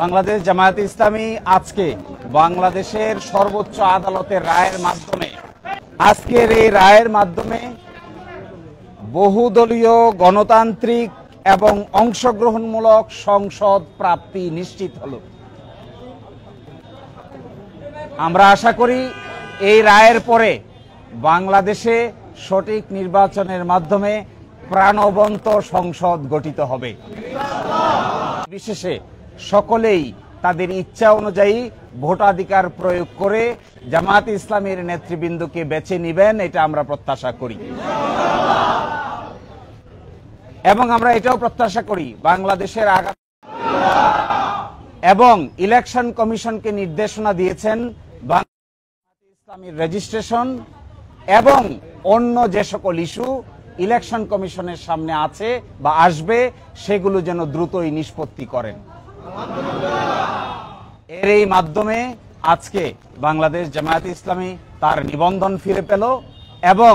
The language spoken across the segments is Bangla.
বাংলাদেশ জামায়াতে ইসলামী আজকে বাংলাদেশের সর্বোচ্চ আদালতের রায়ের মাধ্যমে আজকের এই রায়ের মাধ্যমে বহুদলীয় গণতান্ত্রিক এবং অংশগ্রহণমূলক সংসদ প্রাপ্তি নিশ্চিত হলো। আমরা আশা করি এই রায়ের পরে বাংলাদেশে সঠিক নির্বাচনের মাধ্যমে প্রাণবন্ত সংসদ গঠিত হবে। বিশেষে সকলেই তাদের ইচ্ছা অনুযায়ী ভোটাধিকার প্রয়োগ করে জামায়াতে ইসলামীর নেতৃবৃন্দকে বেছে নেবেন, এটা আমরা প্রত্যাশা করি। এবং আমরা এটাও প্রত্যাশা করি বাংলাদেশের আগামী এবং ইলেকশন কমিশনকে নির্দেশনা দিয়েছেন জামায়াতে ইসলামীর রেজিস্ট্রেশন এবং অন্য যে সকল ইস্যু ইলেকশন কমিশনের সামনে আছে বা আসবে সেগুলো যেন দ্রুতই নিষ্পত্তি করেন। এর এই মাধ্যমে আজকে বাংলাদেশ জামায়াতে ইসলামী তার নিবন্ধন ফিরে পেল এবং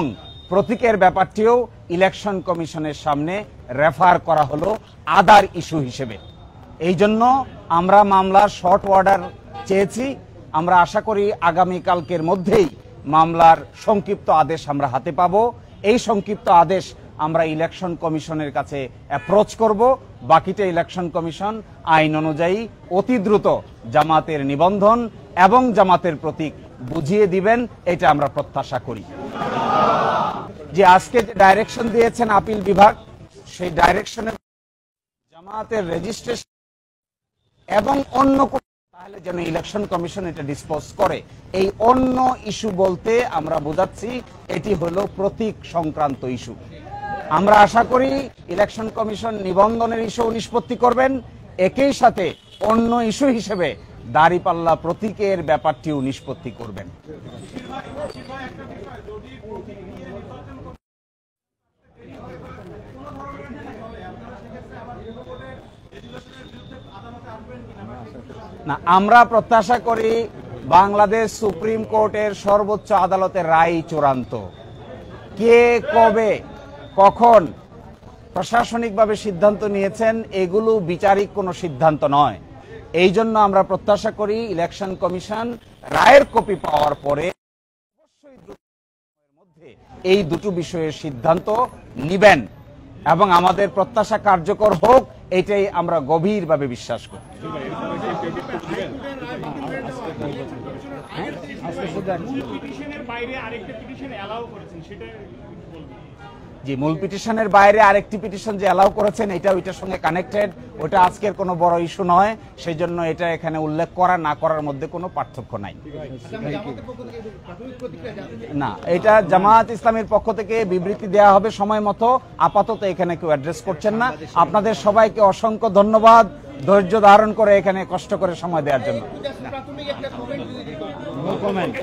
প্রতীকের ব্যাপারটিও ইলেকশন কমিশনের সামনে রেফার করা হলো আদার ইস্যু হিসেবে। এই জন্য আমরা মামলার শর্ট অর্ডার চেয়েছি। আমরা আশা করি আগামীকালকের মধ্যেই মামলার সংক্ষিপ্ত আদেশ আমরা হাতে পাবো। এই সংক্ষিপ্ত আদেশ আমরা ইলেকশন কমিশনের কাছে অ্যাপ্রোচ করব। বাকিটা ইলেকশন কমিশন আইন অনুযায়ী অতি দ্রুত জামাতের নিবন্ধন এবং জামাতের প্রতীক বুঝিয়ে দিবেন, এটা আমরা প্রত্যাশা করি। যে আজকে যে ডাইরেকশন দিয়েছেন আপিল বিভাগ, সেই ডাইরেকশনে জামাতের রেজিস্ট্রেশন এবং অন্য তাহলে যেন ইলেকশন কমিশন এটা ডিসপোজ করে। এই অন্য ইস্যু বলতে আমরা বোঝাচ্ছি এটি হলো প্রতীক সংক্রান্ত ইস্যু। আমরা আশা করি ইলেকশন কমিশন নিবন্ধনের ইস্যু নিষ্পত্তি করবেন, একই সাথে অন্য ইস্যু হিসেবে দাঁড়িপাল্লা প্রতীকের ব্যাপারটিও নিষ্পত্তি করবেন। না, আমরা প্রত্যাশা করি বাংলাদেশ সুপ্রিম কোর্টের সর্বোচ্চ আদালতের রায় চূড়ান্ত। কে কবে কখন প্রশাসনিকভাবে সিদ্ধান্ত নিয়েছেন এগুলো বিচারিক কোনো সিদ্ধান্ত নয়। এই জন্য আমরা প্রত্যাশা করি ইলেকশন কমিশন রায়ের কপি পাওয়ার পরে অবশ্যই মধ্যে এই দুটো বিষয়ের সিদ্ধান্ত নিবেন এবং আমাদের প্রত্যাশা কার্যকর হোক, এটাই আমরা গভীরভাবে বিশ্বাস করি। জি, মূল পিটিশনের বাইরে আরেকটি পিটিশন যে অ্যালাউ করেছেন এটা ওইটার সঙ্গে কানেক্টেড, ওটা আজকের কোনো বড় ইস্যু নয়, সেই জন্য এটা এখানে উল্লেখ করা না করার মধ্যে কোনো পার্থক্য নাই। না, এটা জামায়াত ইসলামের পক্ষ থেকে বিবৃতি দেওয়া হবে সময় মতো। আপাতত এখানে কেউ অ্যাড্রেস করছেন না। আপনাদের সবাইকে অসংখ্য ধন্যবাদ ধৈর্য ধারণ করে এখানে কষ্ট করে সময় দেওয়ার জন্য। No comment.